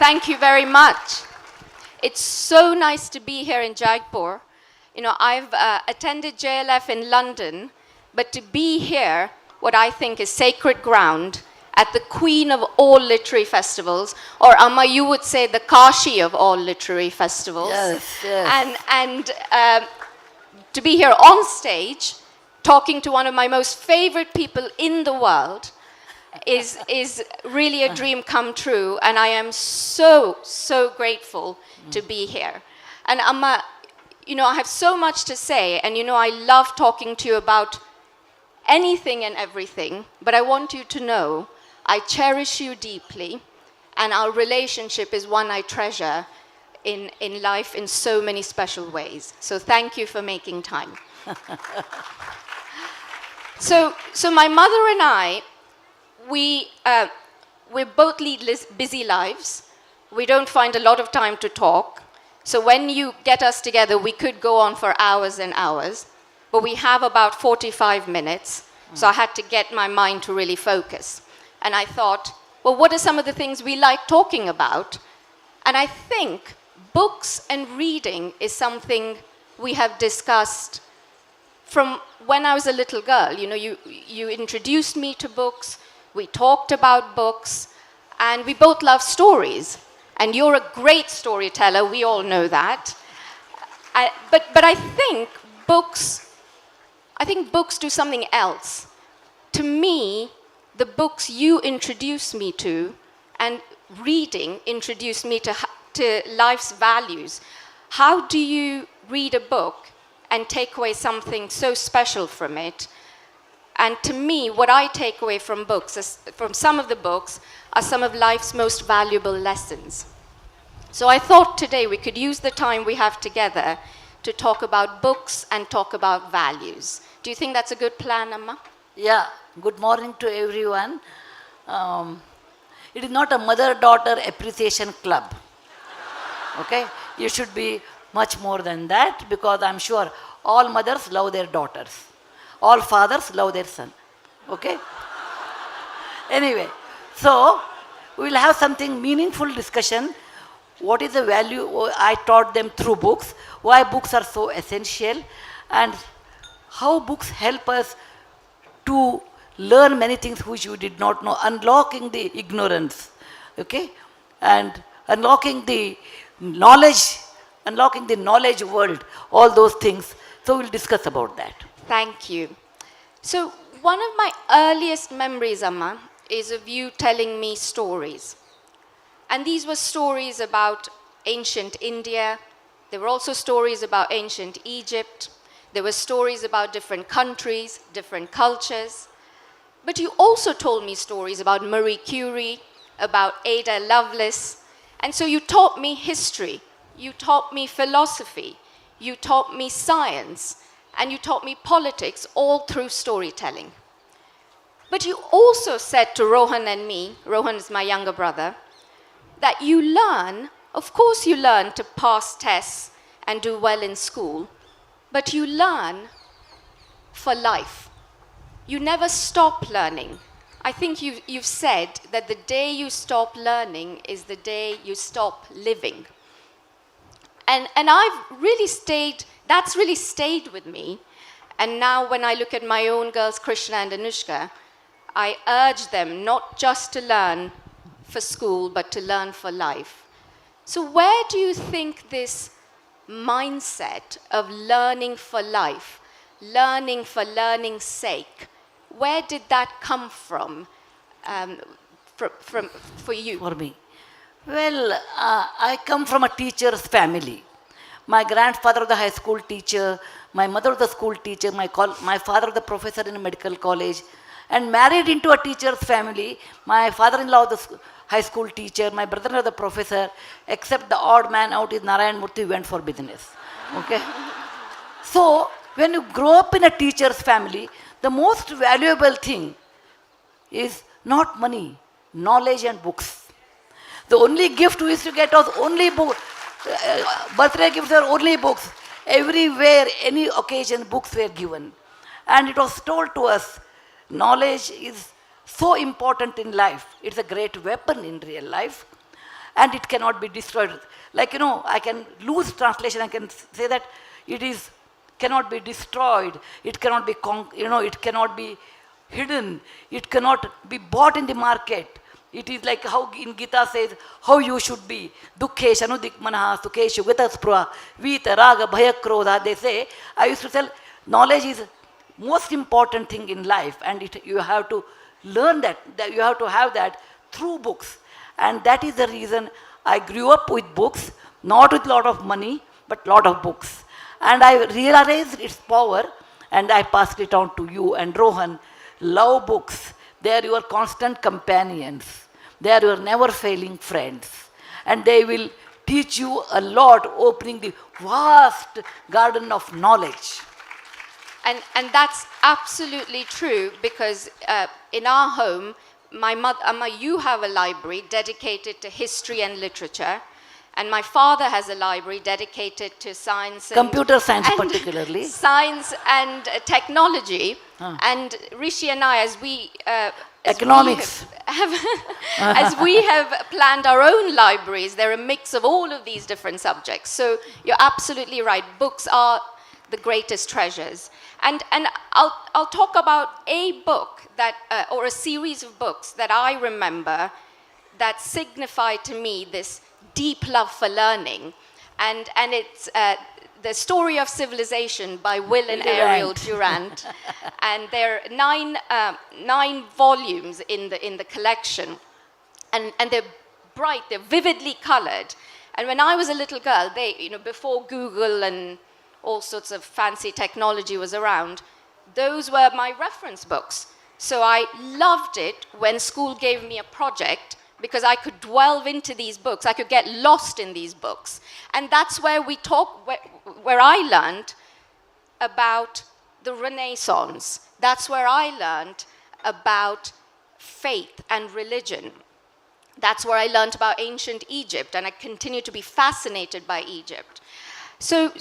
Thank you very much. It's so nice to be here in Jaipur. I've attended JLF in London, but to be here, what I think is sacred ground, at the queen of all literary festivals, or Amma, you would say the Kashi of all literary festivals. Yes. And to be here on stage, talking to one of my most favorite people in the world, is really a dream come true, and I am so grateful to be here. And Amma, I have so much to say, and I love talking to you about anything and everything, but I want you to know I cherish you deeply, and our relationship is one I treasure in life in so many special ways. So thank you for making time. So my mother and I, we both lead busy lives. We don't find a lot of time to talk. So when you get us together, we could go on for hours and hours, but we have about 45 minutes. So I had to get my mind to really focus. And I thought, well, what are some of the things we like talking about? And I think books and reading is something we have discussed from when I was a little girl. You introduced me to books. We talked about books, and we both love stories. And you're a great storyteller, we all know that. But I think books do something else. To me, the books you introduced me to, and reading introduced me to life's values. How do you read a book and take away something so special from it? And to me, what I take away from books, from some of the books, are some of life's most valuable lessons. So I thought today we could use the time we have together to talk about books and talk about values. Do you think that's a good plan, Amma? Yeah, good morning to everyone. It is not a mother-daughter appreciation club. Okay? You should be much more than that, because I'm sure all mothers love their daughters. All fathers love their son. Okay? Anyway, so we will have something meaningful discussion. What is the value I taught them through books, why books are so essential, and how books help us to learn many things which you did not know, unlocking the ignorance, okay, and unlocking the knowledge world, all those things. So we'll discuss about that. Thank you. So one of my earliest memories, Amma, is of you telling me stories. And these were stories about ancient India. There were also stories about ancient Egypt. There were stories about different countries, different cultures. But you also told me stories about Marie Curie, about Ada Lovelace. And so you taught me history. You taught me philosophy. You taught me science. And you taught me politics, all through storytelling. But you also said to Rohan and me, Rohan is my younger brother, that you learn, of course you learn to pass tests and do well in school, but you learn for life. You never stop learning. I think you've said that the day you stop learning is the day you stop living. And that's really stayed with me. And now when I look at my own girls, Krishna and Anushka, I urge them not just to learn for school, but to learn for life. So where do you think this mindset of learning for life, learning for learning's sake, where did that come from for you? For me? Well, I come from a teacher's family. My grandfather was the high school teacher, my mother was the school teacher, my father was the professor in a medical college, and married into a teacher's family. My father-in-law was the high school teacher, my brother-in-law was the professor, except the odd man out is Narayan Murthy, went for business. Okay? So, when you grow up in a teacher's family, the most valuable thing is not money, knowledge and books. The only gift we used to get was only books. Birthday gifts were only books. Everywhere, any occasion, books were given. And it was told to us, knowledge is so important in life. It's a great weapon in real life. and it cannot be destroyed. Like, I can lose translation, I can say that it is cannot be destroyed, it cannot be, it cannot be hidden, it cannot be bought in the market. It is like how in Gita says, how you should be. Dukkhesh anudik manaha sukheshu gata spruha vita raga bhaya krodha. They say, I used to tell, knowledge is most important thing in life, and you have to learn that you have to have that through books. And that is the reason I grew up with books, not with lot of money, but lot of books. And I realized its power, and I passed it on to you. And Rohan, love books. They are your constant companions. They are your never failing friends. And they will teach you a lot, opening the vast garden of knowledge. And that's absolutely true, because in our home, my mother, you have a library dedicated to history and literature, and my father has a library dedicated to science and computer science particularly. Science and technology. And Rishi and I, as we economics. As we have planned our own libraries, they're a mix of all of these different subjects. So you're absolutely right. Books are the greatest treasures. And I'll talk about a book that, or a series of books that I remember that signify to me this deep love for learning. And it's The Story of Civilization by Will and Ariel Durant. And there are nine volumes in the collection. And they're bright, they're vividly colored. And when I was a little girl, before Google and all sorts of fancy technology was around, those were my reference books. So I loved it when school gave me a project, because I could delve into these books, I could get lost in these books. And that's where where I learned about the Renaissance. That's where I learned about faith and religion. That's where I learned about ancient Egypt, and I continue to be fascinated by Egypt. So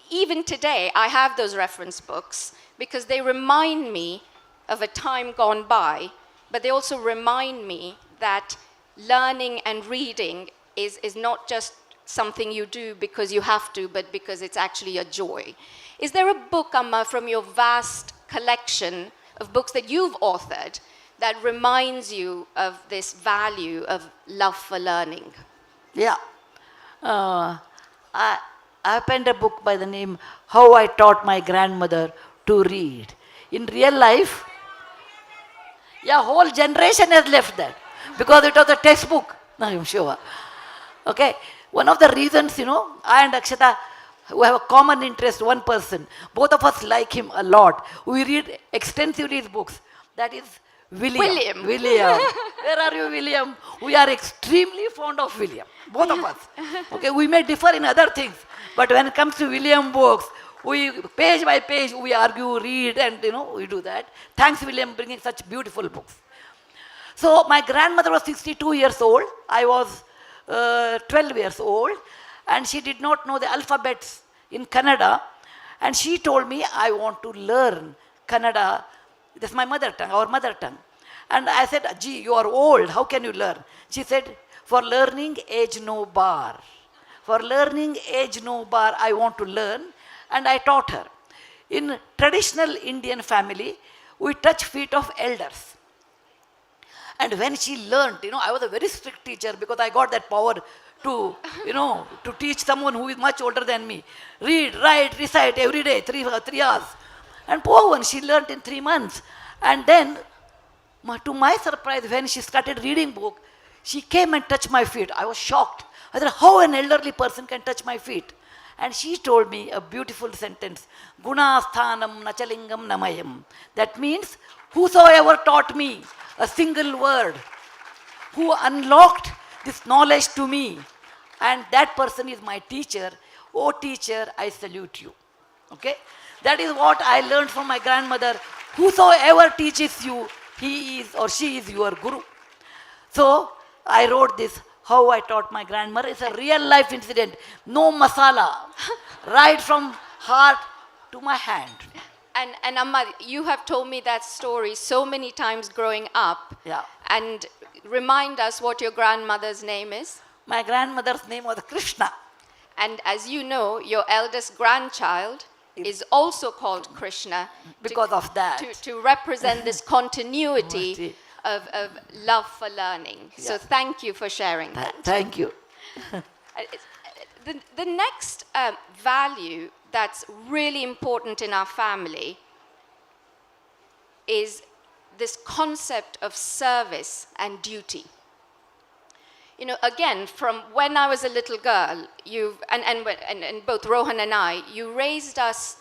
even today, I have those reference books because they remind me of a time gone by, but they also remind me that learning and reading is not just something you do because you have to, but because it's actually a joy. Is there a book, Amma, from your vast collection of books that you've authored that reminds you of this value of love for learning? Yeah. I penned a book by the name How I Taught My Grandmother to Read. In real life, whole generation has left that because it was a textbook. No, I'm sure. Okay. One of the reasons, I and Akshata, we have a common interest, one person. Both of us like him a lot. We read extensively his books. That is William. Where are you, William? We are extremely fond of William. Both of us. Okay, we may differ in other things, but when it comes to William books, we page by page we argue, read, and we do that. Thanks, William, bringing such beautiful books. So my grandmother was 62 years old. I was 12 years old, and she did not know the alphabets in Kannada, and she told me, I want to learn Kannada. That's my mother tongue, our mother tongue. And I said, gee, you are old, how can you learn? She said, for learning age no bar. For learning age no bar, I want to learn. And I taught her. In traditional Indian family, we touch feet of elders. And when she learned, I was a very strict teacher because I got that power to, to teach someone who is much older than me. Read, write, recite every day, 3 hours. And poor one, she learned in 3 months. And then, to my surprise, when she started reading book, she came and touched my feet. I was shocked. I said, how an elderly person can touch my feet? And she told me a beautiful sentence, Gunasthanam nachalingam namayam. That means, whosoever taught me a single word, who unlocked this knowledge to me, and that person is my teacher. Oh teacher, I salute you. Okay? That is what I learned from my grandmother. Whosoever teaches you, he is or she is your guru. So I wrote this, How I Taught My Grandmother. It's a real life incident. No masala. Right from heart to my hand. And Amma, you have told me that story so many times growing up. Yeah. And remind us what your grandmother's name is. My grandmother's name was Krishna. And as you know, your eldest grandchild is also called Krishna. Because of that. To represent this continuity of love for learning. So thank you for sharing that. Thank you. The next value that's really important in our family is this concept of service and duty. You know, again, from when I was a little girl, and both Rohan and I, you raised us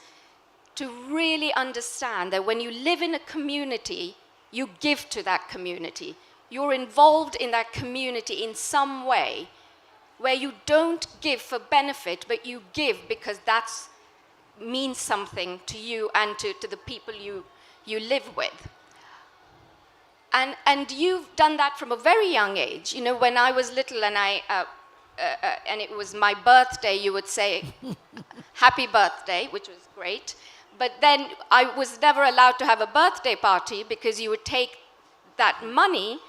to really understand that when you live in a community, you give to that community. You're involved in that community in some way, where you don't give for benefit, but you give because that means something to you and to the people you live with. And you've done that from a very young age. You know, when I was little and and it was my birthday, you would say, happy birthday, which was great. But then I was never allowed to have a birthday party because you would take that money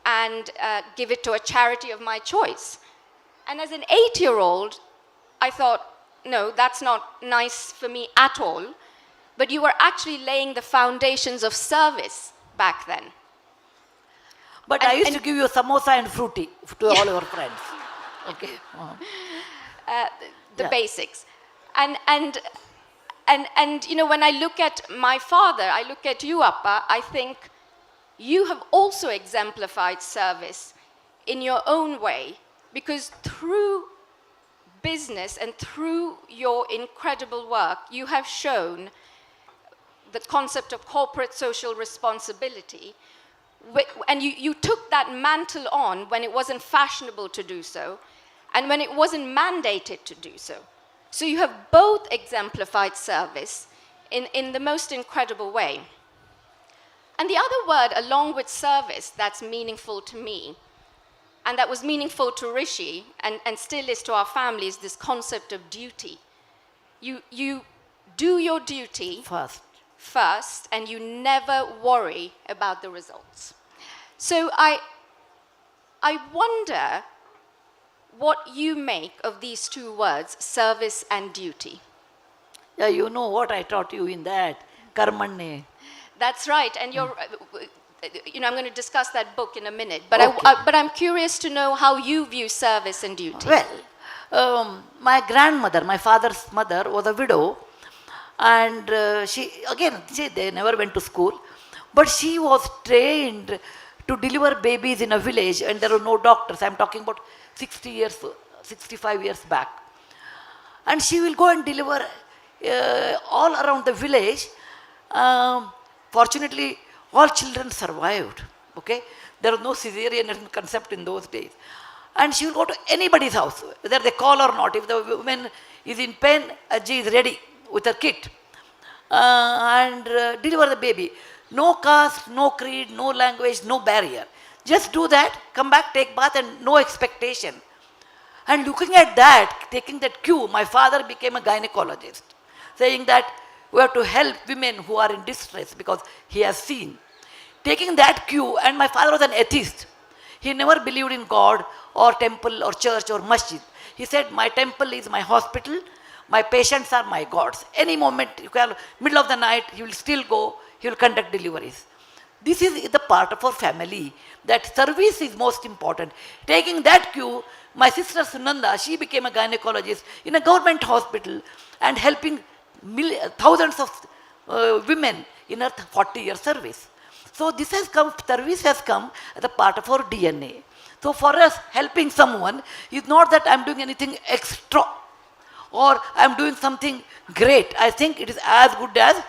and give it to a charity of my choice. And as an 8-year-old, I thought, no, that's not nice for me at all. But you were actually laying the foundations of service back then. But I used to give you samosa and fruity to all your friends. Okay. The basics. And you know, when I look at my father, I look at you, Appa, I think you have also exemplified service in your own way, because through business and through your incredible work, you have shown the concept of corporate social responsibility. And you took that mantle on when it wasn't fashionable to do so, and when it wasn't mandated to do so. So you have both exemplified service in the most incredible way. And the other word, along with service, that's meaningful to me, and that was meaningful to Rishi, and still is to our family, is this concept of duty. You do your duty first, and you never worry about the results. So I wonder what you make of these two words, service and duty. Yeah, you know what I taught you in that, karmanne. That's right, and you're, you know, I'm going to discuss that book in a minute, but Okay. but I'm curious to know how you view service and duty. Well, my grandmother, my father's mother, was a widow, and they never went to school, but she was trained to deliver babies in a village, and there were no doctors. I'm talking about 65 years back. And she will go and deliver all around the village. Fortunately, all children survived. Okay, there was no cesarean concept in those days. And she will go to anybody's house, whether they call or not. If the woman is in pain, Ajji is ready with her kit and deliver the baby. No caste, no creed, no language, no barrier. Just do that, come back, take bath, and no expectation. And looking at that, taking that cue, my father became a gynecologist, saying that we have to help women who are in distress because he has seen. Taking that cue, and my father was an atheist. He never believed in God or temple or church or masjid. He said, my temple is my hospital, my patients are my gods. Any moment, middle of the night, he will still go, he will conduct deliveries. This is the part of our family, that service is most important. Taking that cue, my sister Sunanda, she became a gynecologist in a government hospital and helping thousands of women in her 40-year service. So this has come, service has come as a part of our DNA. So for us, helping someone is not that I'm doing anything extra or I'm doing something great. I think it is as good as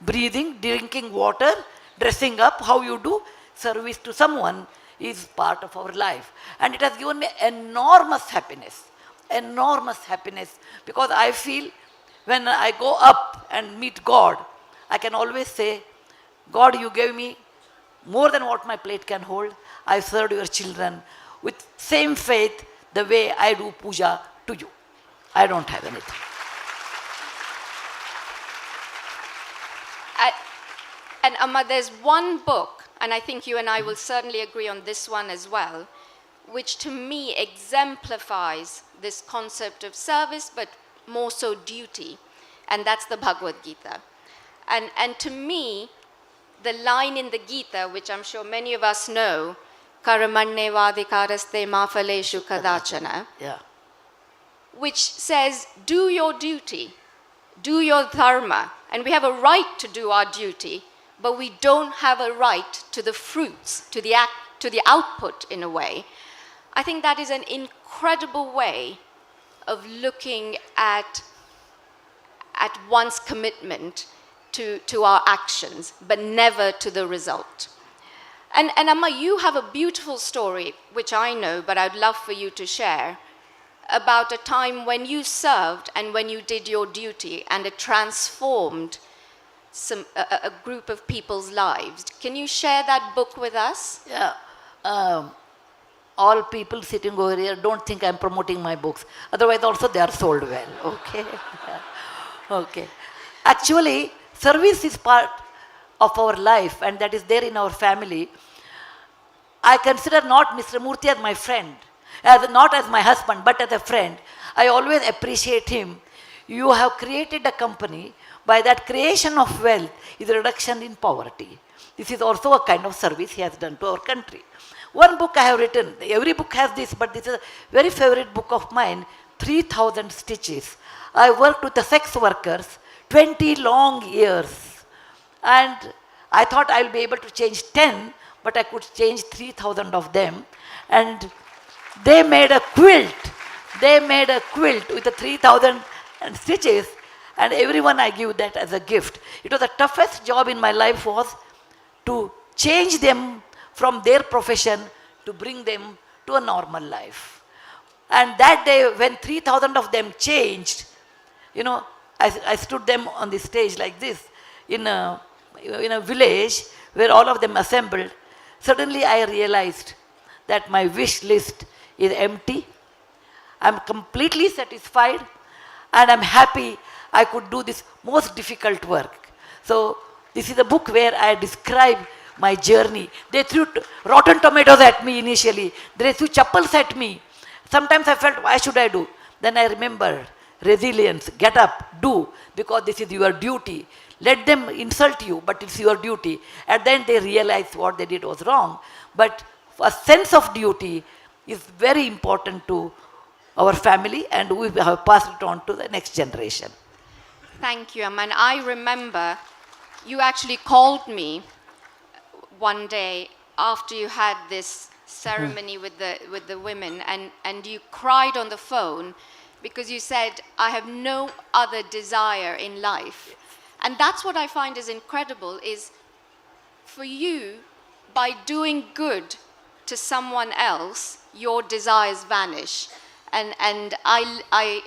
breathing, drinking water, dressing up. How you do service to someone is part of our life. And it has given me enormous happiness, because I feel when I go up and meet God, I can always say, God, you gave me more than what my plate can hold. I served your children with same faith the way I do puja to you. I don't have anything. And Amma, there's one book and I think you and I will certainly agree on this one as well, which to me exemplifies this concept of service, but more so duty, and that's the Bhagavad Gita. And to me, the line in the Gita, which I'm sure many of us know, Karamanne vadikaraste ma phaleshu kadachana, Yeah. which says, do your duty, do your dharma. And we have a right to do our duty, but we don't have a right to the fruits, to the output in a way. I think that is an incredible way of looking at one's commitment to our actions, but never to the result. And Amma, you have a beautiful story, which I know, but I'd love for you to share, about a time when you served and when you did your duty and it transformed a group of people's lives. Can you share that book with us? Yeah. All people sitting over here don't think I'm promoting my books. Otherwise, also they are sold well. Okay. Okay. Actually, service is part of our life, and that is there in our family. I consider not Mr. Murthy as my friend, not as my husband, but as a friend. I always appreciate him. You have created a company. By that creation of wealth is a reduction in poverty. This is also a kind of service he has done to our country. One book I have written, every book has this, but this is a very favorite book of mine, 3,000 Stitches. I worked with the sex workers 20 long years. And I thought I will be able to change 10, but I could change 3,000 of them. And they made a quilt. They made a quilt with the 3,000 stitches, and everyone I give that as a gift. It was the toughest job in my life was to change them from their profession to bring them to a normal life. And that day when 3,000 of them changed, you know, I stood them on the stage like this in a village where all of them assembled. Suddenly I realized that my wish list is empty. I'm completely satisfied and I'm happy I could do this most difficult work. So this is a book where I describe my journey. They threw rotten tomatoes at me initially. They threw chappals at me. Sometimes I felt, why should I do? Then I remembered resilience, get up, do, because this is your duty. Let them insult you, but it's your duty. And then they realized what they did was wrong. But a sense of duty is very important to our family, and we have passed it on to the next generation. Thank you, Amma. And I remember you actually called me one day after you had this ceremony with the women, and you cried on the phone because you said, I have no other desire in life. And that's what I find is incredible, is for you, by doing good to someone else, your desires vanish. And I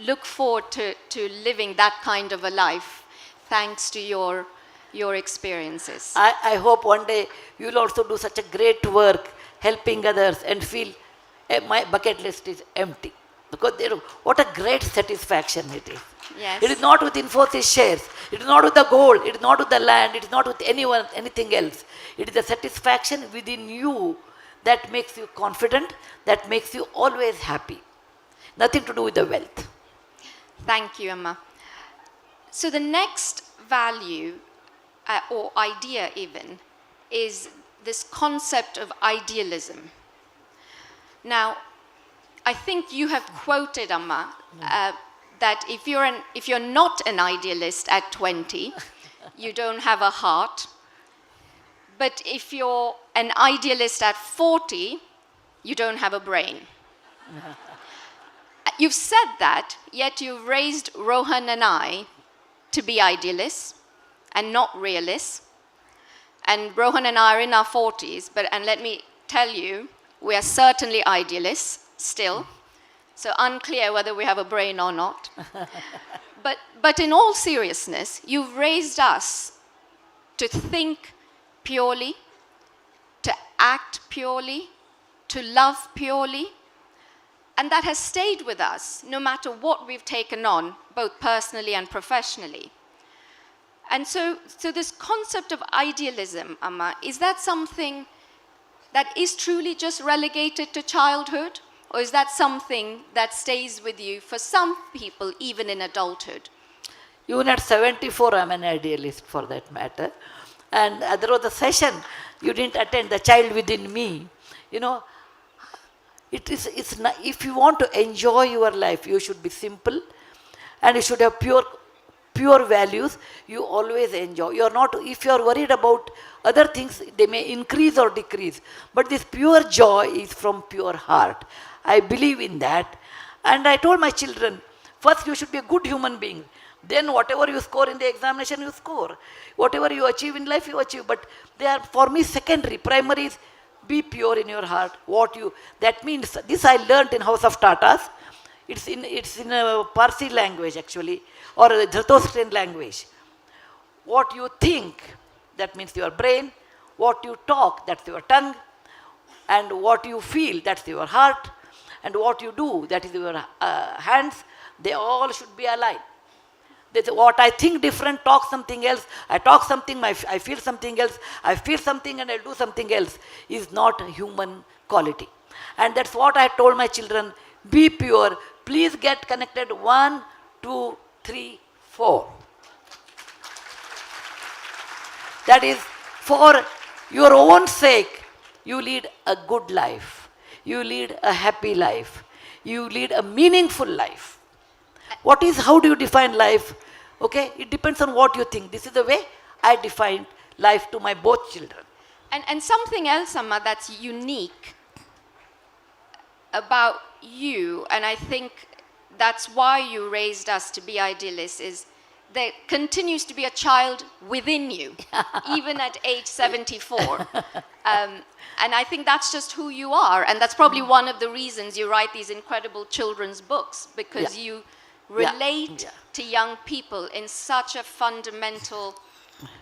look forward to living that kind of a life thanks to your experiences. I hope one day you will also do such a great work helping others and feel my bucket list is empty. Because what a great satisfaction it is. Yes. It is not with Infosys shares. It is not with the gold. It is not with the land. It is not with anyone, anything else. It is the satisfaction within you that makes you confident, that makes you always happy. Nothing to do with the wealth. Thank you, Amma. So the next value, or idea even, is this concept of idealism. Now, I think you have quoted, Amma, that if you're not an idealist at 20, you don't have a heart. But if you're an idealist at 40, you don't have a brain. You've said that, yet you've raised Rohan and I to be idealists and not realists. And Rohan and I are in our 40s, and let me tell you, we are certainly idealists still. So unclear whether we have a brain or not. But in all seriousness, you've raised us to think purely, to act purely, to love purely. And that has stayed with us no matter what we've taken on, both personally and professionally. And so this concept of idealism, Amma, is that something that is truly just relegated to childhood? Or is that something that stays with you for some people, even in adulthood? Even at 74, I'm an idealist for that matter. And there was a session you didn't attend, the child within me. You know, it's not, if you want to enjoy your life, you should be simple and you should have pure values. You always enjoy. You're not, if you're worried about other things, they may increase or decrease. But this pure joy is from pure heart. I believe in that. And I told my children, first you should be a good human being. Then whatever you score in the examination, you score. Whatever you achieve in life, you achieve. But they are, for me, secondary. Primary is be pure in your heart. That means, this I learnt in House of Tatas. It's in a Parsi language actually, or a Zoroastrian language. What you think, that means your brain. What you talk, that's your tongue. And what you feel, that's your heart. And what you do, that is your hands. They all should be aligned. What I think different, talk something else. I talk something, I feel something else. I feel something and I do something else. Is not a human quality. And that's what I told my children. Be pure. Please get connected. 1, 2, 3, 4. That is for your own sake. You lead a good life. You lead a happy life. You lead a meaningful life. How do you define life? Okay, it depends on what you think. This is the way I define life to my both children. And something else, Amma, that's unique about you, and I think that's why you raised us to be idealists, is there continues to be a child within you, even at age 74. And I think that's just who you are. And that's probably one of the reasons you write these incredible children's books, because you relate to young people in such a fundamental,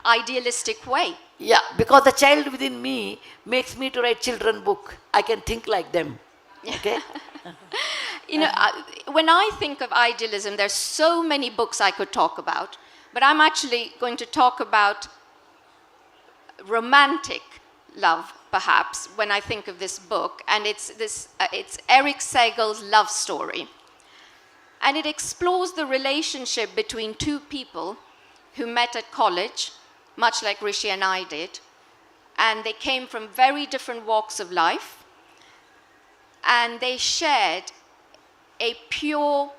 idealistic way. Yeah, because the child within me makes me to write children book. I can think like them. Okay? You know, when I think of idealism, there's so many books I could talk about, but I'm actually going to talk about romantic love, perhaps, when I think of this book. And it's Eric Segal's love story. And it explores the relationship between two people who met at college, much like Rishi and I did. And they came from very different walks of life. And they shared a pure,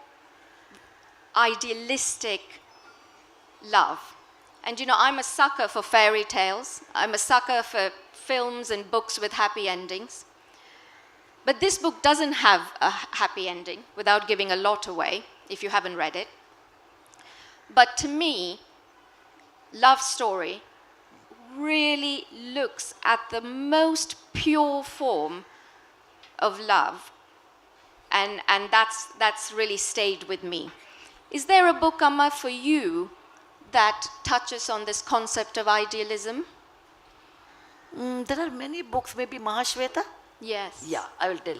idealistic love. And you know, I'm a sucker for fairy tales. I'm a sucker for films and books with happy endings. But this book doesn't have a happy ending, without giving a lot away, if you haven't read it. But to me, Love Story really looks at the most pure form of love. And that's really stayed with me. Is there a book, Amma, for you that touches on this concept of idealism? There are many books, maybe Mahashweta? Yes. Yeah, I will tell.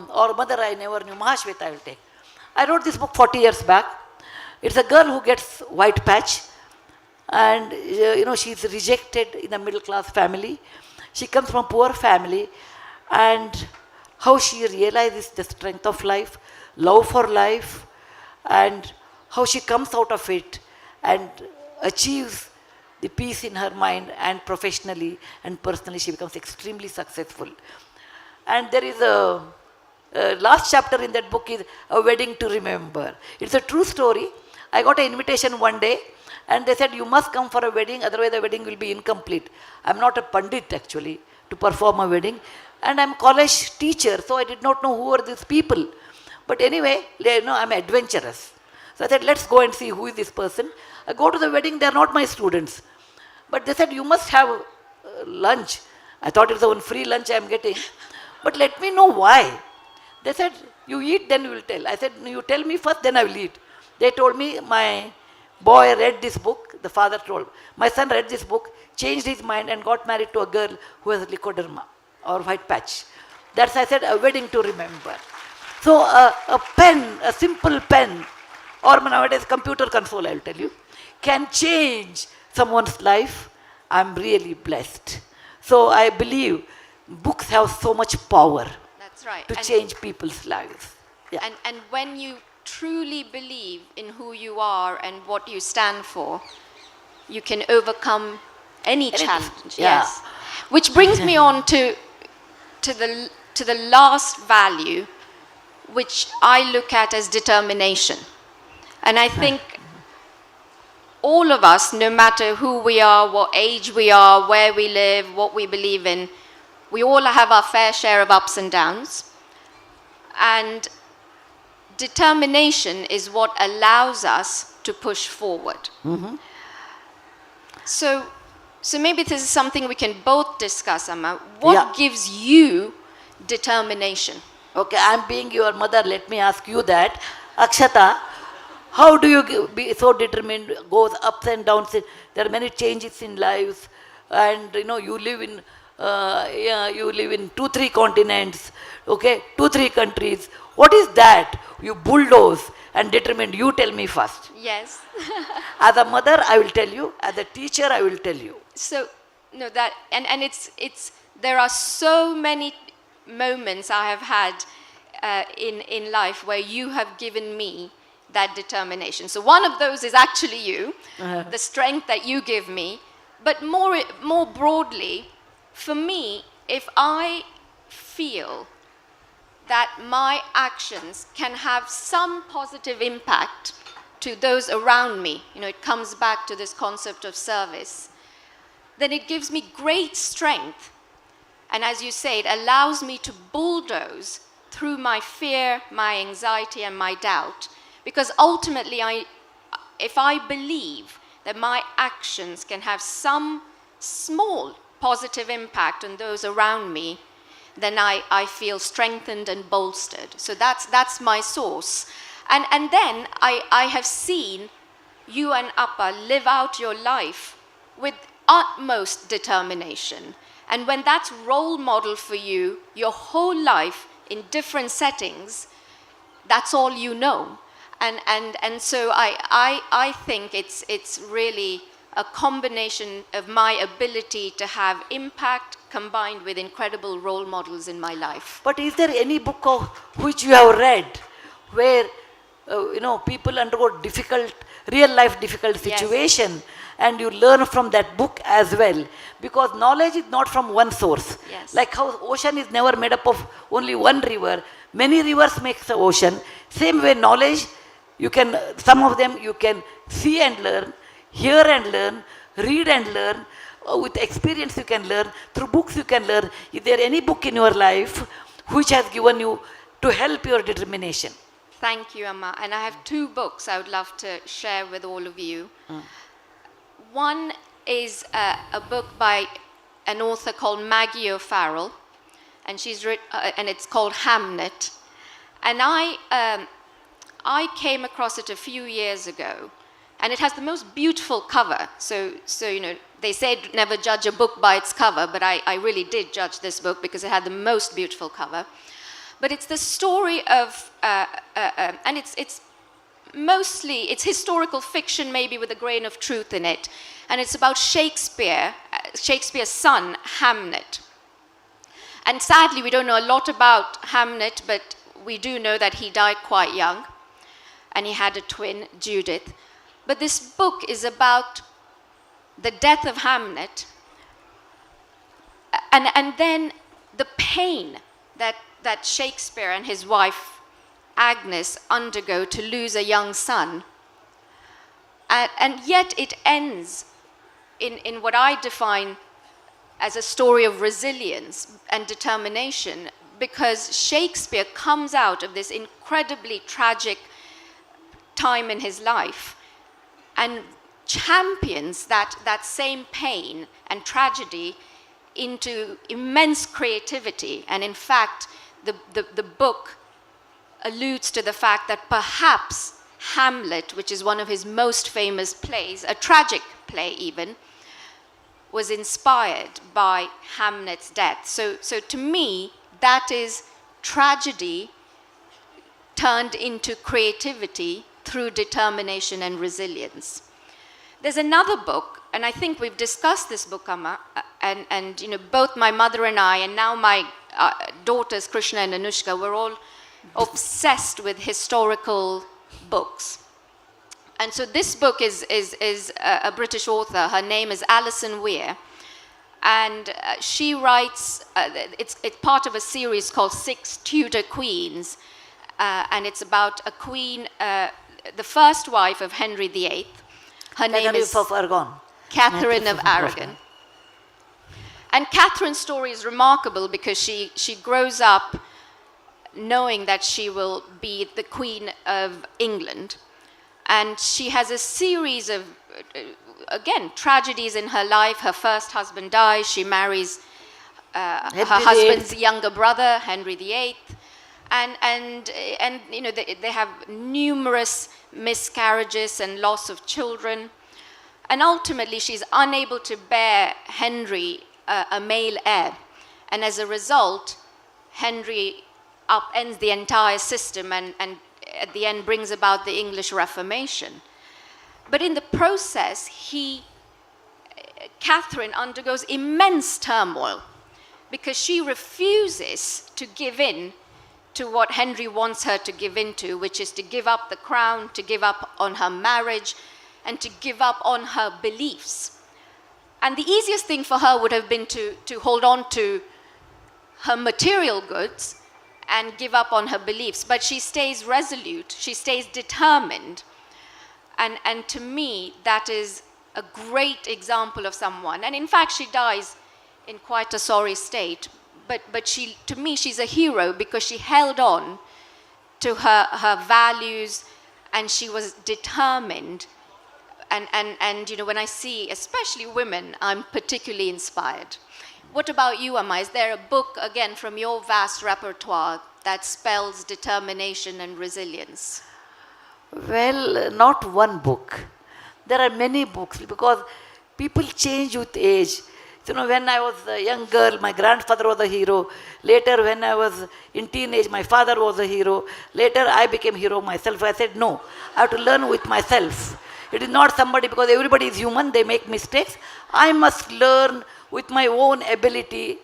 Or Mother I Never Knew, Mahashweta I will take. I wrote this book 40 years back. It's a girl who gets white patch, and she's rejected in a middle class family. She comes from a poor family, and how she realizes the strength of life, love for life, and how she comes out of it and achieves the peace in her mind, and professionally and personally she becomes extremely successful. And there is a last chapter in that book is A Wedding to Remember. It's a true story. I got an invitation one day and they said, you must come for a wedding, otherwise the wedding will be incomplete. I'm not a pandit actually to perform a wedding, and I'm a college teacher, so I did not know who are these people. But anyway, I'm adventurous. So I said, let's go and see who is this person. I go to the wedding, they are not my students. But they said, you must have lunch. I thought it's one free lunch I am getting. But let me know why. They said, you eat, then you will tell. I said, you tell me first, then I will eat. They told me, my boy read this book, the father told. My son read this book, changed his mind and got married to a girl who has leukoderma or white patch. That's, I said, A Wedding to Remember. So a pen, a simple pen, or nowadays computer console, I will tell you, can change someone's life, I'm really blessed. So I believe books have so much power That's right. to change people's lives. Yeah. And when you truly believe in who you are and what you stand for, you can overcome any challenge. Yeah. Yes. Which brings me on to the last value, which I look at as determination. And I think all of us, no matter who we are, what age we are, where we live, what we believe in, we all have our fair share of ups and downs. And determination is what allows us to push forward. So maybe this is something we can both discuss, Amma. What gives you determination? Okay, I'm being your mother. Let me ask you that. Akshata, how do you be so determined? Goes ups and downs. There are many changes in lives, and you live in you live in 2-3 continents. Okay, 2-3 countries. What is that? You bulldoze and determined. You tell me first. Yes. As a mother, I will tell you. As a teacher, I will tell you. So, no, that, and it's, there are so many moments I have had in life where you have given me that determination. So one of those is actually you, the strength that you give me. But more broadly, for me, if I feel that my actions can have some positive impact to those around me, it comes back to this concept of service, then it gives me great strength. And as you say, it allows me to bulldoze through my fear, my anxiety, and my doubt. Because ultimately, if I believe that my actions can have some small positive impact on those around me, then I feel strengthened and bolstered. So that's my source. And then I have seen you and Appa live out your life with utmost determination. And when that's role model for you, your whole life in different settings, that's all you know. And so I think it's really a combination of my ability to have impact combined with incredible role models in my life. But is there any book of which you have read where people undergo real life difficult situation, and you learn from that book as well? Because knowledge is not from one source. Yes. Like how ocean is never made up of only one river. Many rivers make the ocean. Same way knowledge, some of them you can see and learn, hear and learn, read and learn. With experience you can learn. Through books you can learn. Is there any book in your life which has given you to help your determination? Thank you, Amma. And I have 2 books I would love to share with all of you. One is a book by an author called Maggie O'Farrell, and she's and it's called Hamnet. And I came across it a few years ago, and it has the most beautiful cover. So they said never judge a book by its cover, but I really did judge this book because it had the most beautiful cover. But it's the story of, and it's mostly, it's historical fiction maybe with a grain of truth in it. And it's about Shakespeare's son, Hamnet. And sadly, we don't know a lot about Hamnet, but we do know that he died quite young. And he had a twin, Judith. But this book is about the death of Hamnet, and then the pain that Shakespeare and his wife, Agnes, undergo to lose a young son. And yet it ends in what I define as a story of resilience and determination, because Shakespeare comes out of this incredibly tragic time in his life and champions that same pain and tragedy into immense creativity. And in fact, the book alludes to the fact that perhaps Hamlet, which is one of his most famous plays, a tragic play even, was inspired by Hamlet's death. So to me, that is tragedy turned into creativity through determination and resilience. There's another book, and I think we've discussed this book, Amma, and both my mother and I, and now my daughters, Krishna and Anushka, we're all obsessed with historical books. And so this book is a British author. Her name is Alison Weir. And she writes, it's part of a series called Six Tudor Queens. And it's about a queen, the first wife of Henry VIII. Her name is Catherine of Aragon. And Catherine's story is remarkable because she grows up knowing that she will be the Queen of England. And she has a series of, again, tragedies in her life. Her first husband dies. She marries her husband's younger brother, Henry VIII. And they have numerous miscarriages and loss of children. And ultimately, she's unable to bear Henry, a male heir. And as a result, Henry upends the entire system and at the end brings about the English Reformation. But in the process, Catherine undergoes immense turmoil because she refuses to give in to what Henry wants her to give in to, which is to give up the crown, to give up on her marriage, and to give up on her beliefs. And the easiest thing for her would have been to hold on to her material goods and give up on her beliefs. But she stays resolute, she stays determined. And to me, that is a great example of someone. And in fact, she dies in quite a sorry state. But she, to me, she's a hero because she held on to her values and she was determined. And when I see, especially women, I'm particularly inspired. What about you, Amma? Is there a book, again, from your vast repertoire that spells determination and resilience? Well, not one book. There are many books because people change with age. When I was a young girl, my grandfather was a hero. Later, when I was in teenage, my father was a hero. Later, I became hero myself. I said, no, I have to learn with myself. It is not somebody, because everybody is human, they make mistakes. I must learn with my own ability.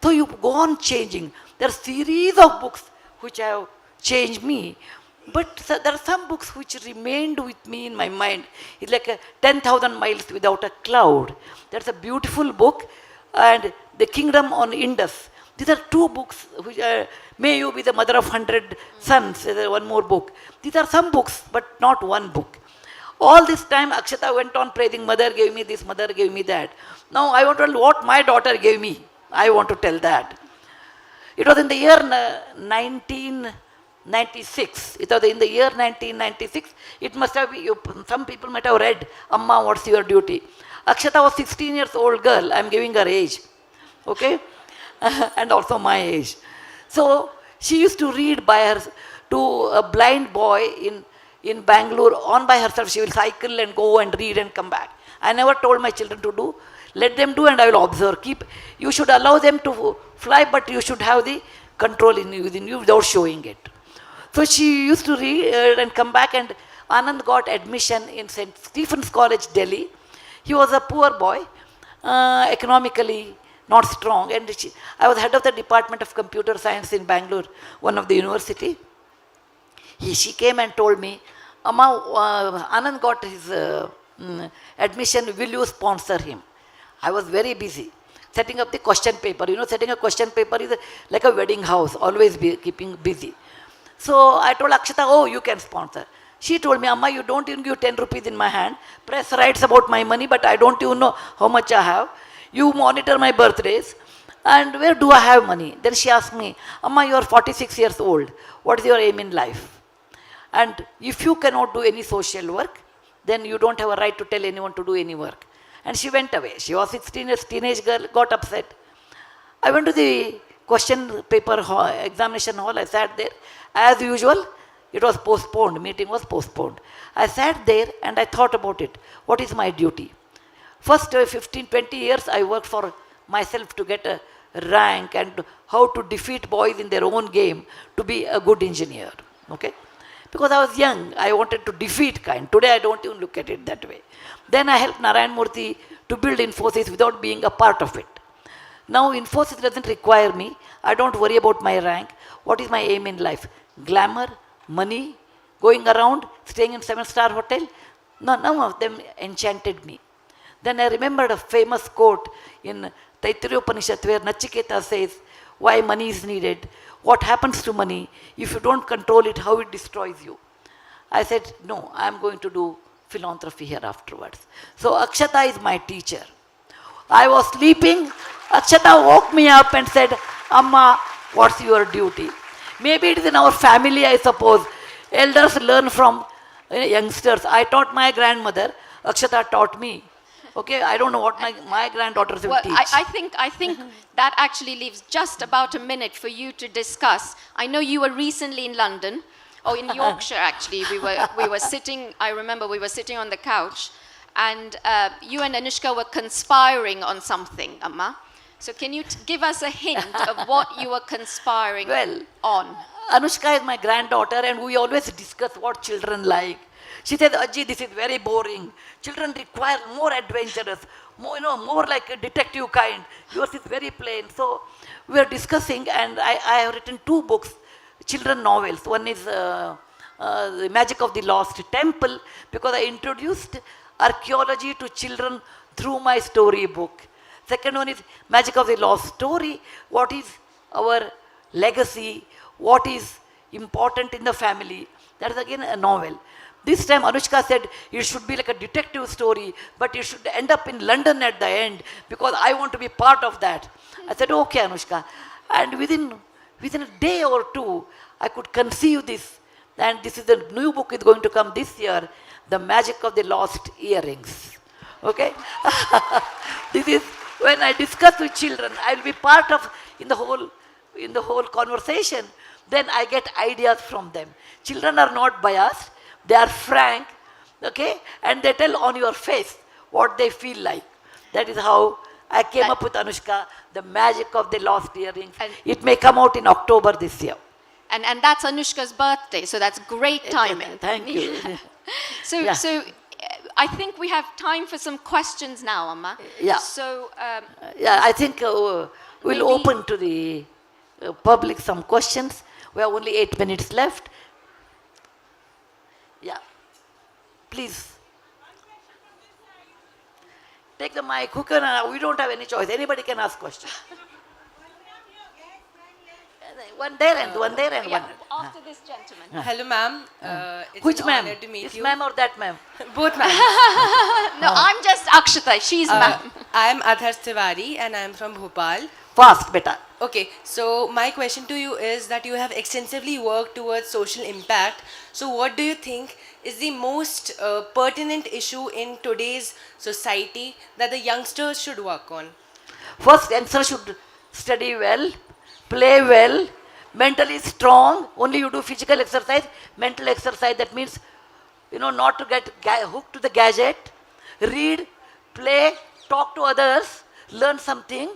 So you go on changing. There are series of books which have changed me. But there are some books which remained with me in my mind. It's like 10,000 miles without a cloud. That's a beautiful book. And The Kingdom on Indus. These are two books which are, May You Be the Mother of 100 Sons. One more book. These are some books, but not one book. All this time, Akshata went on praising, mother gave me this, mother gave me that. Now I want to tell what my daughter gave me. I want to tell that. It was in the year 1996. It was in the year 1996. It must have been, some people might have read, Amma, what's your duty? Akshata was 16 years old girl. I'm giving her age. Okay? And also my age. So she used to read by her to a blind boy in Bangalore. On by herself, she will cycle and go and read and come back. I never told my children to do. Let them do and I will observe. You should allow them to fly, but you should have the control within you without showing it. So she used to read and come back, and Anand got admission in St. Stephen's College, Delhi. He was a poor boy, economically not strong, and I was head of the Department of Computer Science in Bangalore, one of the university. She came and told me, Amma, Anand got his admission, will you sponsor him? I was very busy setting up the question paper. Setting a question paper is like a wedding house, always keeping busy. So I told Akshata, oh, you can sponsor. She told me, Amma, you don't even give 10 rupees in my hand. Press writes about my money, but I don't even know how much I have. You monitor my birthdays, and where do I have money? Then she asked me, Amma, you are 46 years old. What is your aim in life? And if you cannot do any social work, then you don't have a right to tell anyone to do any work. And she went away. She was 16 years, teenage girl, got upset. I went to the question paper hall, examination hall. I sat there. As usual, it was postponed. Meeting was postponed. I sat there and I thought about it. What is my duty? First 15, 20 years, I worked for myself to get a rank and how to defeat boys in their own game to be a good engineer. Okay? Because I was young, I wanted to defeat kind. Today I don't even look at it that way. Then I helped Narayan Murthy to build Infosys without being a part of it. Now Infosys doesn't require me. I don't worry about my rank. What is my aim in life? Glamour, money, going around, staying in seven-star hotel? No, none of them enchanted me. Then I remembered a famous quote in Taittiriya Upanishad where Nachiketa says, why money is needed, what happens to money, if you don't control it, how it destroys you. I said, no, I am going to do philanthropy here afterwards. So Akshata is my teacher. I was sleeping, Akshata woke me up and said, Amma, what's your duty? Maybe it is in our family, I suppose. Elders learn from youngsters. I taught my grandmother, Akshata taught me. Okay, I don't know what my granddaughters will Well, teach. I think that actually leaves just about a minute for you to discuss. I know you were recently in London, or in Yorkshire actually. We were sitting, I remember we were sitting on the couch, and you and Anushka were conspiring on something, Amma. So can you give us a hint of what you were conspiring on? Anushka is my granddaughter and we always discuss what children like. She said, Ajji, this is very boring. Children require more adventurous, more, more like a detective kind. Yours is very plain. So we are discussing and I have written 2 books, children novels. One is The Magic of the Lost Temple, because I introduced archaeology to children through my story book. Second one is Magic of the Lost Story. What is our legacy? What is important in the family? That is again a novel. This time Anushka said it should be like a detective story, but it should end up in London at the end because I want to be part of that. I said, okay, Anushka. And within a day or 2, I could conceive this. And this is the new book is going to come this year, The Magic of the Lost Earrings. Okay? This is when I discuss with children, I will be part of in the whole conversation. Then I get ideas from them. Children are not biased. They are frank, okay? And they tell on your face what they feel like. That is how I came up with Anushka, The Magic of the Lost Earrings. It may come out in October this year. And that's Anushka's birthday, so that's great timing. Thank you. So I think we have time for some questions now, Amma. Yeah. So yeah, I think we'll open to the public some questions. We have only 8 minutes left. Yeah. Please. Take the mic. Who can, we don't have any choice. Anybody can ask questions. One there and one. After this gentleman. Hello, ma'am. It's Which an ma'am? honor to meet This you. ma'am or that ma'am? Both ma'am. No, I'm just Akshata. She's ma'am. I'm Adhar Tiwari and I'm from Bhopal. Fast, beta. Okay, so my question to you is that you have extensively worked towards social impact. So what do you think is the most pertinent issue in today's society that the youngsters should work on? First, youngster should study well, play well, mentally strong. Only you do physical exercise, mental exercise. That means, not to get hooked to the gadget. Read, play, talk to others, learn something.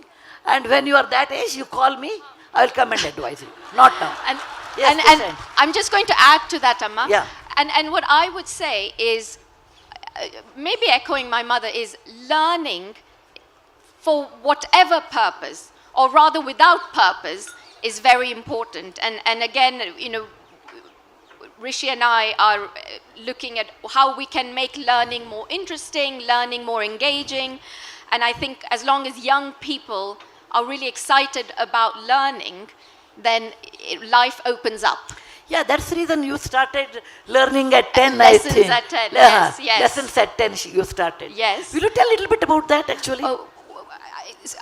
And when you are that age, you call me, I will come and advise you. Not now. And Yes, I'm just going to add to that, Amma. Yeah. And what I would say is, maybe echoing my mother, is learning for whatever purpose, or rather without purpose, is very important. And again, Rishi and I are looking at how we can make learning more interesting, learning more engaging. And I think as long as young people are really excited about learning, then life opens up. Yeah, that's the reason you started learning at 10, Lessons I think. at 10, Yeah, yes. Lessons at 10 you started. Yes. Will you tell a little bit about that actually? Oh,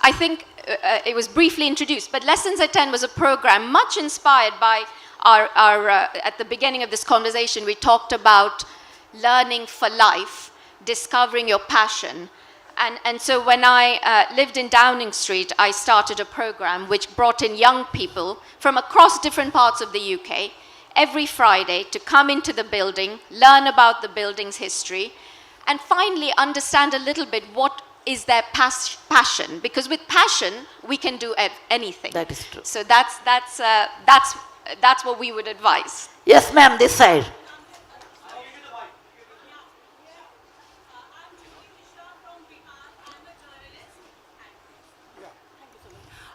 I think it was briefly introduced, but Lessons at 10 was a program much inspired by our at the beginning of this conversation, we talked about learning for life, discovering your passion. And so when I lived in Downing Street, I started a program which brought in young people from across different parts of the UK every Friday to come into the building, learn about the building's history, and finally understand a little bit what is their passion. Because with passion, we can do anything. That is true. So that's what we would advise. Yes, ma'am, this side.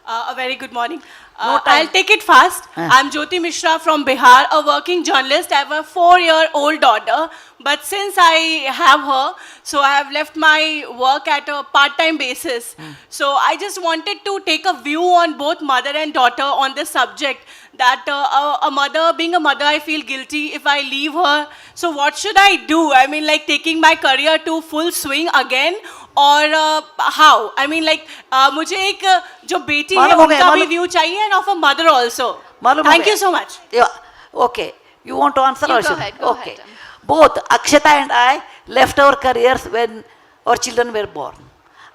A very good morning. No time. I'll take it fast. I'm Jyoti Mishra from Bihar, a working journalist. I have a 4-year-old daughter. But since I have her, so I have left my work at a part-time basis. So I just wanted to take a view on both mother and daughter on this subject. That being a mother, I feel guilty if I leave her. So what should I do? I mean, like taking my career to full swing again, or how? I mean, like मुझे एक जो बेटी है मालूम हो गया, उनका भी मालूम- view चाहिए and of a mother also. मालूम हो Thank गया? you so much. Yeah. Okay. You want to answer You or go should- ahead, go okay. ahead. Both Akshata and I left our careers when our children were born.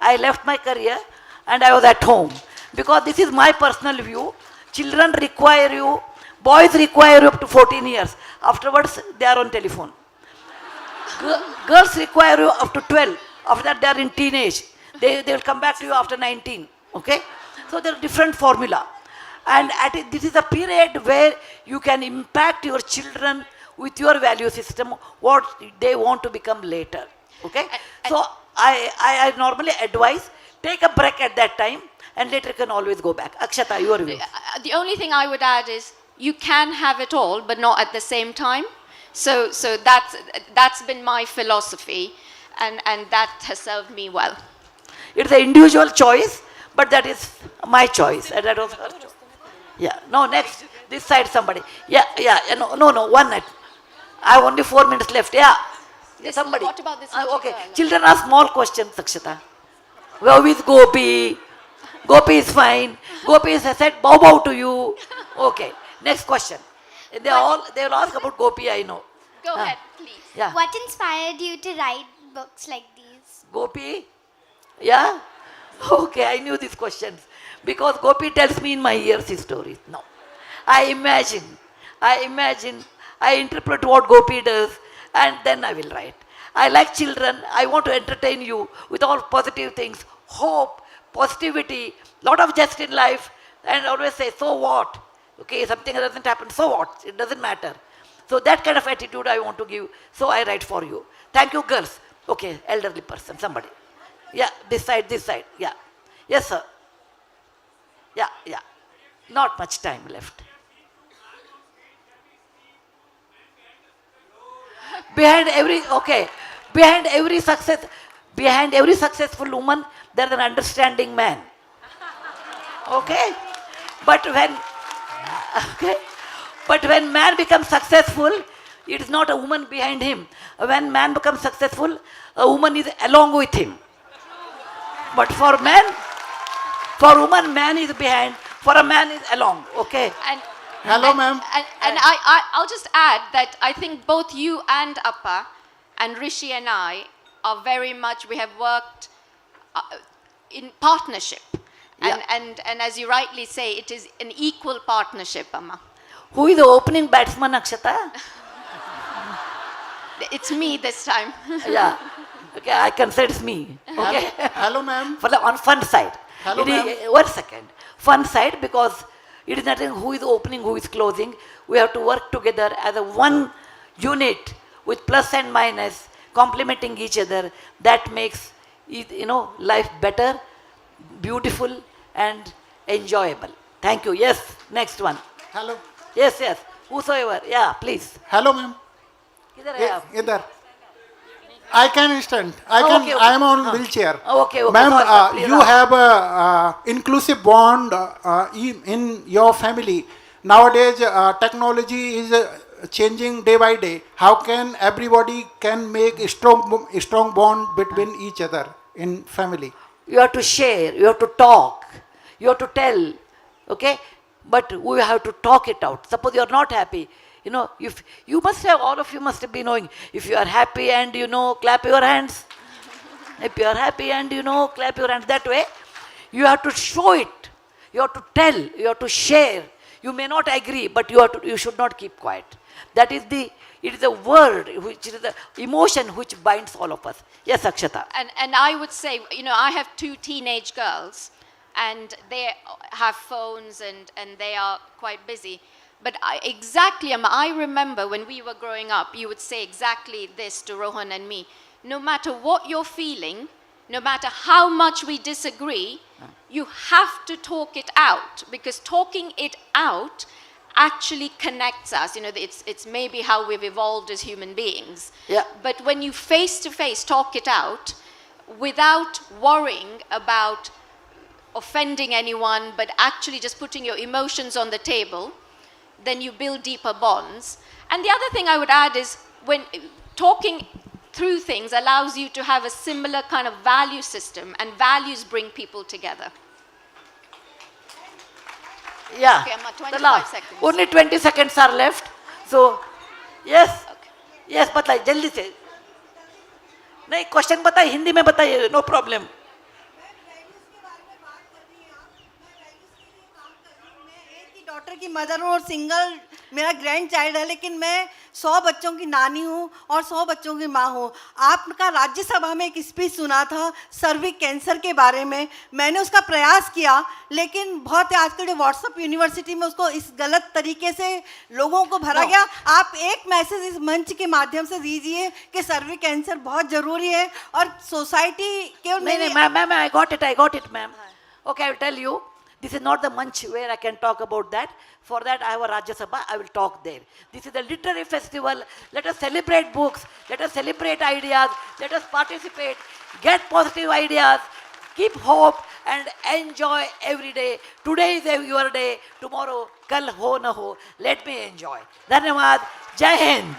I left my career and I was at home because this is my personal view. Children require you, boys require you up to 14 years. Afterwards, they are on telephone. Girls require you up to 12. After that, they are in teenage. They will come back to you after 19. Okay? So there are different formula. And this is a period where you can impact your children with your value system, what they want to become later. Okay? So I normally advise, take a break at that time and later you can always go back. Akshata, your view. The only thing I would add is you can have it all, but not at the same time. So that's been my philosophy, and that has served me well. It's an individual choice, but that is my choice. And that was her choice. Yeah. No, next. This side somebody. Yeah. No, 1 minute. I have only 4 minutes left. Yeah. Somebody. What about this Okay. girl? Children ask small questions, Akshata. Where is Gopi? Gopi is fine. Gopi has said bow bow to you. Okay. Next question. They will ask about Gopi, I know. Go ahead, please. Yeah. What inspired you to write books like these? Gopi? Yeah? Okay, I knew these questions. Because Gopi tells me in my ears his stories. No. I imagine, I interpret what Gopi does, and then I will write. I like children. I want to entertain you with all positive things. Hope, positivity, lot of jest in life, and always say, so what? Okay, something doesn't happen, so what? It doesn't matter. So that kind of attitude I want to give. So I write for you. Thank you, girls. Okay, elderly person, somebody. Yeah, this side. Yeah. Yes, sir. Yeah. Not much time left. Behind every successful woman, there's an understanding man. Okay? But when man becomes successful, it is not a woman behind him. When man becomes successful, a woman is along with him. But for woman, man is behind. For a man is along. Okay? And Hello, ma'am. And I'll just add that I think both you and Appa and Rishi and I are very much, we have worked in partnership. Yeah. And as you rightly say, it is an equal partnership, Amma. Who is the opening batsman, Akshata? It's me this time. Yeah. Okay, I can say it's me. Okay. Hello, ma'am. On fun side. Hello, It is- ma'am. 1 second. Fun side, because it is nothing who is opening, who is closing. We have to work together as a one unit with plus and minus, complementing each other. That makes life better, beautiful, and enjoyable. Thank you. Yes, next one. Hello. Yes. Whosoever. Yeah, please. Hello, ma'am. Kidhar hai aap? Either. I can stand. Okay. I am on wheelchair. Okay. Ma'am, Sorry, please you ask. have a inclusive bond in your family. Nowadays, technology is changing day by day. How can everybody can make a strong bond between each other in family? You have to share, you have to talk, you have to tell, okay? But we have to talk it out. Suppose you are not happy, if you must have, all of you must be knowing, if you are happy and clap your hands. If you are happy and clap your hands that way, you have to show it, you have to tell, you have to share. You may not agree, but you should not keep quiet. It is a word, which is the emotion which binds all of us. Yes, Akshata. And I would say, I have 2 teenage girls, and they have phones and they are quite busy. But I remember when we were growing up, you would say exactly this to Rohan and me. No matter what you're feeling, no matter how much we disagree, you have to talk it out, because talking it out actually connects us. You know, it's maybe how we've evolved as human beings. Yeah. But when you face to face talk it out without worrying about offending anyone, but actually just putting your emotions on the table, then you build deeper bonds. And the other thing I would add is, when talking through things allows you to have a similar kind of value system, and values bring people together. Yeah. Okay, Amma, 25 The last. seconds. Only 20 seconds are left. So, yes. Okay. Yes, बताइए जल्दी से. नहीं, question बताइए, हिंदी में बताइए, no problem. Daughter की mother हूँ और सिंगल मेरा ग्रैंड चाइल्ड है, लेकिन मैं 100 बच्चों की नानी हूँ और 100 बच्चों की माँ हूँ. आपका राज्यसभा में एक स्पीच सुना था सर्विक कैंसर के बारे में. मैंने उसका प्रयास किया, लेकिन बहुत आजकल जो व्हाट्सएप यूनिवर्सिटी में उसको इस गलत तरीके से लोगों को भरा गया. आप एक मैसेज इस मंच के माध्यम से दीजिए कि सर्विक कैंसर बहुत ज़रूरी है और सोसाइटी केवल नहीं, ma'am, I got it, ma'am. Okay, I will tell you. This is not the munch where I can talk about that. For that, I have a Rajya Sabha, I will talk there. This is a literary festival. Let us celebrate books. Let us celebrate ideas. Let us participate. Get positive ideas. Keep hope and enjoy every day. Today is your day. Tomorrow, kal ho na ho. Let me enjoy. Dhanyawad. Jai Hind.